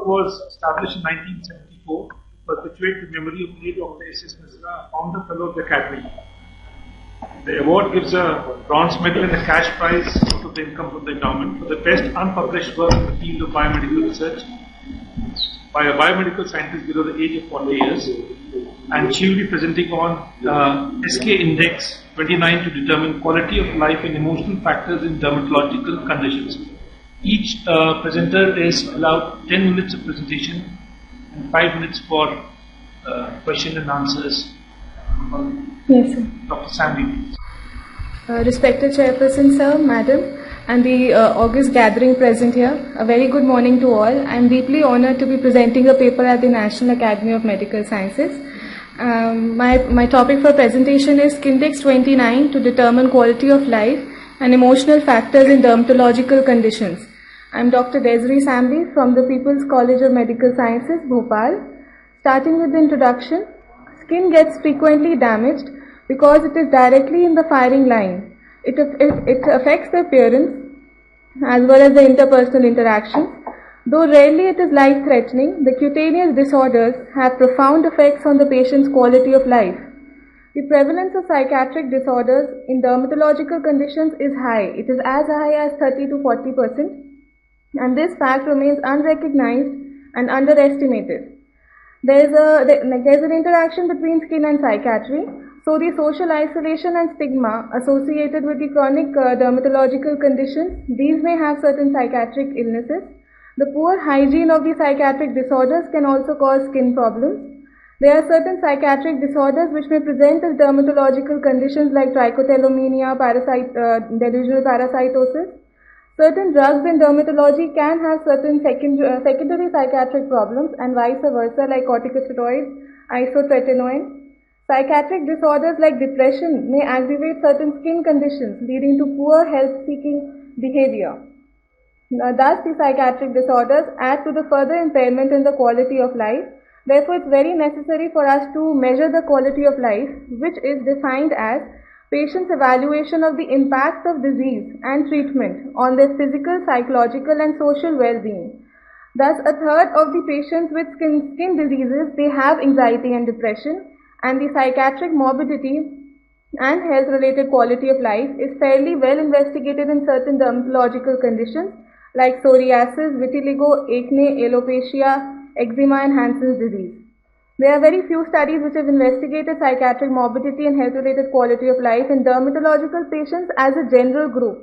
was established in 1974 to perpetuate the memory of late Dr. S.S. Misra, founder fellow of the Academy. The award gives a bronze medal and a cash prize out of the income from the endowment for the best unpublished work in the field of biomedical research by a biomedical scientist below the age of 40 years. And she will be presenting on SK Index 29 to determine quality of life and emotional factors in dermatological conditions. Each presenter is allowed 10 minutes of presentation and 5 minutes for question and answers. Yes, sir. Dr. Sandy. Respected Chairperson, sir, Madam, and the August gathering present here, a very good morning to all. I am deeply honoured to be presenting a paper at the National Academy of Medical Sciences. My topic for presentation is Skindex 29 to determine quality of life and emotional factors in dermatological conditions. I am Dr. Desiree Sambi from the People's College of Medical Sciences, Bhopal. Starting with the introduction, skin gets frequently damaged because it is directly in the firing line. It affects the appearance as well as the interpersonal interactions. Though rarely it is life-threatening, the cutaneous disorders have profound effects on the patient's quality of life. The prevalence of psychiatric disorders in dermatological conditions is high. It is as high as 30 to 40%, and this fact remains unrecognized and underestimated. There's an interaction between skin and psychiatry. So the social isolation and stigma associated with the chronic dermatological conditions, these may have certain psychiatric illnesses. The poor hygiene of the psychiatric disorders can also cause skin problems. There are certain psychiatric disorders which may present as dermatological conditions like trichotillomania, delusional parasitosis. Certain drugs in dermatology can have certain secondary psychiatric problems and vice versa, like corticosteroids, isotretinoin. Psychiatric disorders like depression may aggravate certain skin conditions, leading to poor health-seeking behavior. Thus, the psychiatric disorders add to the further impairment in the quality of life. Therefore, it's very necessary for us to measure the quality of life, which is defined as patients' evaluation of the impact of disease and treatment on their physical, psychological, and social well-being. Thus, a third of the patients with skin diseases, they have anxiety and depression, and the psychiatric morbidity and health-related quality of life is fairly well investigated in certain dermatological conditions like psoriasis, vitiligo, acne, alopecia, eczema, and Hansen's disease. There are very few studies which have investigated psychiatric morbidity and health-related quality of life in dermatological patients as a general group.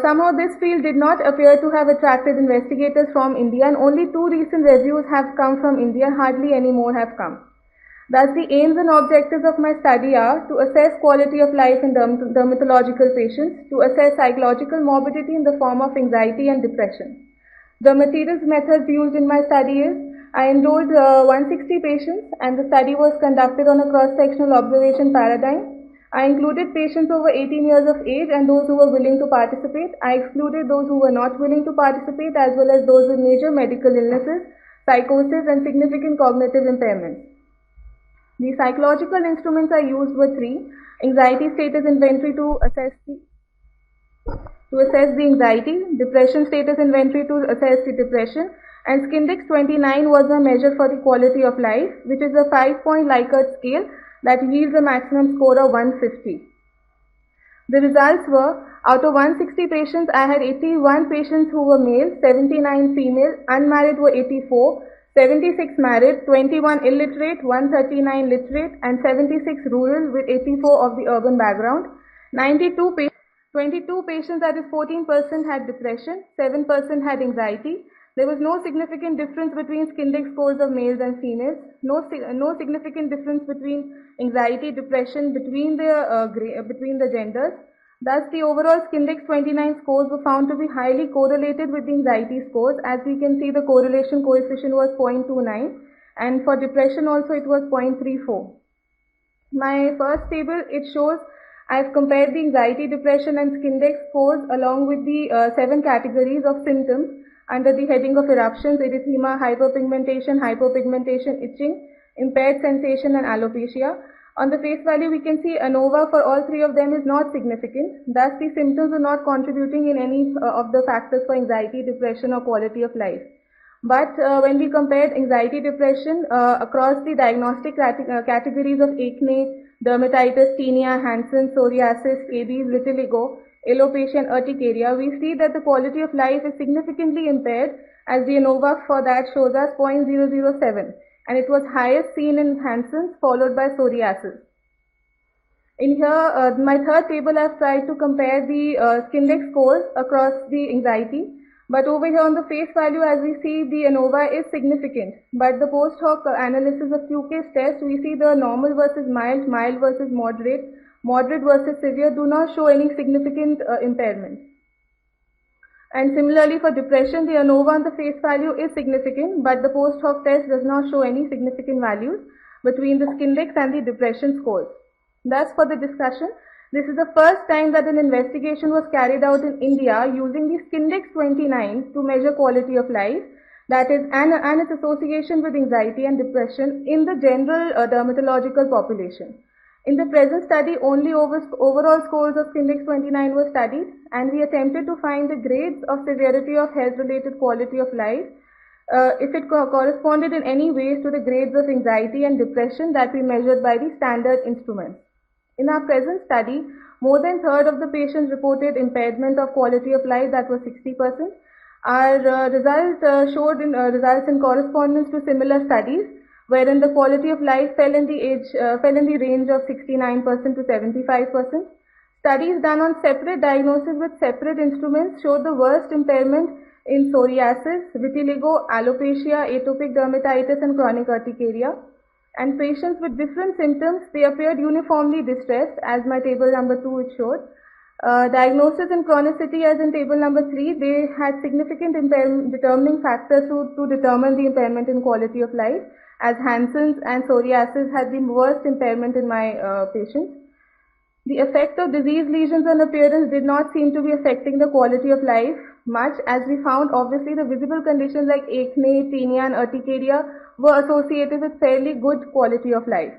Somehow this field did not appear to have attracted investigators from India, and only 2 recent reviews have come from India, hardly any more have come. Thus, the aims and objectives of my study are to assess quality of life in dermatological patients, to assess psychological morbidity in the form of anxiety and depression. The materials methods used in my study is, I enrolled 160 patients and the study was conducted on a cross-sectional observation paradigm. I included patients over 18 years of age and those who were willing to participate. I excluded those who were not willing to participate as well as those with major medical illnesses, psychosis, and significant cognitive impairments. The psychological instruments I used were 3. Anxiety status inventory to assess the anxiety, depression status inventory to assess the depression, and Skindex 29 was a measure for the quality of life, which is a 5-point Likert scale that yields a maximum score of 150. The results were, out of 160 patients, I had 81 patients who were male, 79 female, unmarried were 84, 76 married, 21 illiterate, 139 literate, and 76 rural with 84 of the urban background. 22 patients, that is 14%, had depression, 7% had anxiety. There was no significant difference between Skindex scores of males and females, no significant difference between anxiety, depression between the genders. Thus, the overall Skindex 29 scores were found to be highly correlated with the anxiety scores. As we can see, the correlation coefficient was 0.29, and for depression also it was 0.34. My first table, it shows I have compared the anxiety, depression, and Skindex scores along with the 7 categories of symptoms under the heading of eruptions, erythema, hyperpigmentation, itching, impaired sensation, and alopecia. On the face value, we can see ANOVA for all 3 of them is not significant. Thus, the symptoms are not contributing in any of the factors for anxiety, depression, or quality of life. But when we compared anxiety depression across the diagnostic categories of acne, dermatitis, tinea, Hansen, psoriasis, scabies, vitiligo, alopecia and urticaria, we see that the quality of life is significantly impaired, as the ANOVA for that shows us 0.007, and it was highest seen in Hansen's, followed by psoriasis. In here, my third table, I've tried to compare the Skindex scores across the anxiety. But over here on the face value, as we see, the ANOVA is significant. But the post hoc analysis of QCase test, we see the normal versus mild, mild versus moderate, moderate versus severe do not show any significant impairment. And similarly for depression, the ANOVA on the face value is significant, but the post hoc test does not show any significant values between the Skindex and the depression scores. Thus, for the discussion, this is the first time that an investigation was carried out in India using the Skindex 29 to measure quality of life, that is, and its association with anxiety and depression in the general dermatological population. In the present study, only overall scores of Skindex 29 were studied, and we attempted to find the grades of severity of health-related quality of life, if it corresponded in any ways to the grades of anxiety and depression that we measured by the standard instruments. In our present study, more than a third of the patients reported impairment of quality of life, that was 60%. Our results in correspondence to similar studies, wherein the quality of life fell in the range of 69% to 75%. Studies done on separate diagnosis with separate instruments showed the worst impairment in psoriasis, vitiligo, alopecia, atopic dermatitis and chronic urticaria. And patients with different symptoms, they appeared uniformly distressed, as my table number 2 it showed. Diagnosis and chronicity, as in table number 3, they had significant determining factors to determine the impairment in quality of life, as Hansen's and psoriasis had the worst impairment in my patients. The effect of disease lesions on appearance did not seem to be affecting the quality of life much, as we found obviously the visible conditions like acne, tinea and urticaria were associated with fairly good quality of life.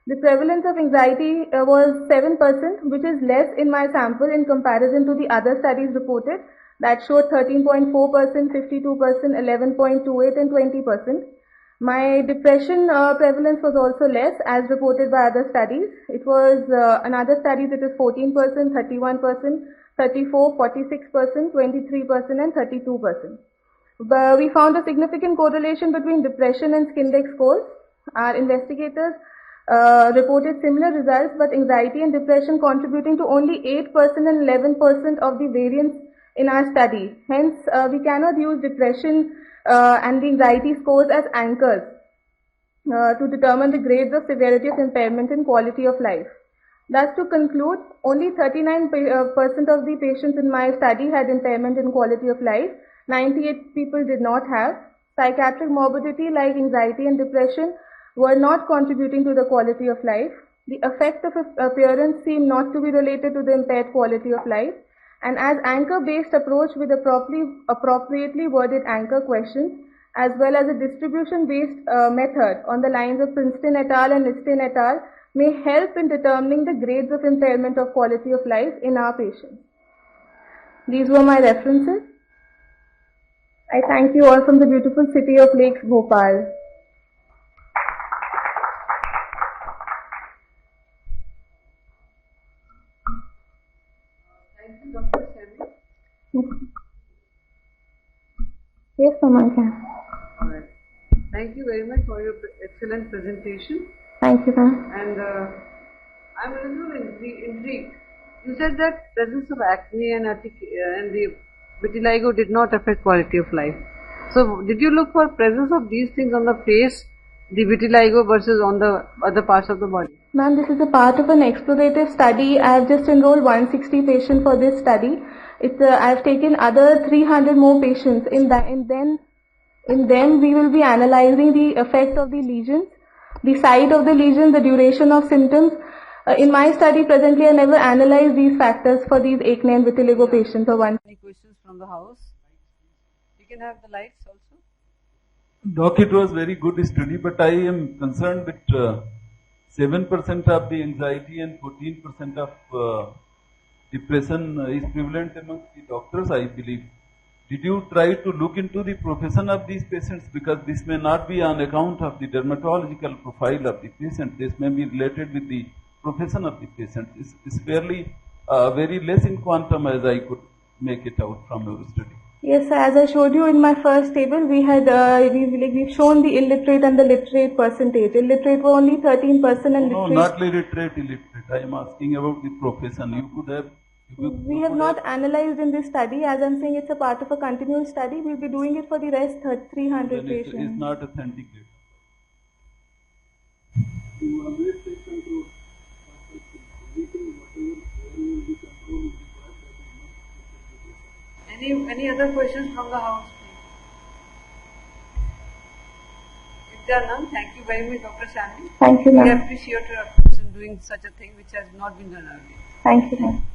The prevalence of anxiety was 7%, which is less in my sample in comparison to the other studies reported that showed 13.4%, 52%, 11.28 and 20%. My depression prevalence was also less as reported by other studies. It was in other studies it is 14%, 31%, 34, 46%, 23% and 32%. But we found a significant correlation between depression and Skindex scores. Our investigators reported similar results, but anxiety and depression contributing to only 8% and 11% of the variance in our study. Hence, we cannot use depression and the anxiety scores as anchors to determine the grades of severity of impairment in quality of life. Thus, to conclude, only 39% of the patients in my study had impairment in quality of life. 98 people did not have. Psychiatric morbidity like anxiety and depression were not contributing to the quality of life. The effect of appearance seemed not to be related to the impaired quality of life. And as anchor-based approach with appropriately worded anchor questions, as well as a distribution-based method on the lines of Princeton et al. And Liston et al. May help in determining the grades of impairment of quality of life in our patients. These were my references. I thank you all from the beautiful city of Lakes, Bhopal. Thank you, Dr. Semi. Yes, ma'am. All right. Thank you very much for your excellent presentation. Thank you, ma'am. And I'm a little intrigued. You said that presence of acne and the vitiligo did not affect quality of life. So, did you look for presence of these things on the face, the vitiligo versus on the other parts of the body? Ma'am, this is a part of an explorative study. I have just enrolled 160 patients for this study. I have taken other 300 more patients. In them we will be analyzing the effect of the lesions, the site of the lesion, the duration of symptoms. In my study presently, I never analyzed these factors for these acne and vitiligo patients. Any questions from the house? You can have the lights also. Doc, it was very good study, but I am concerned with 7% of the anxiety and 14% of depression is prevalent amongst the doctors, I believe. did you try to look into the profession of these patients? Because this may not be on account of the dermatological profile of the patient. This may be related with the profession of the patient. It's fairly very less in quantum as I could make it out from your study. Yes, sir. As I showed you in my first table, we had we've shown the illiterate and the literate percentage. Illiterate were only 13% and No, literate. not illiterate. I am asking about the profession. You could have. We have not analyzed in this study. As I'm saying, it's a part of a continuous study. We'll be doing it for the rest 300 Then it's patients. not authentic data. Any other questions from the house, please? If there are none, thank you very much, Dr. Shanti. Thank you, We ma'am. appreciate your efforts in doing such a thing which has not been done earlier. Thank you, ma'am.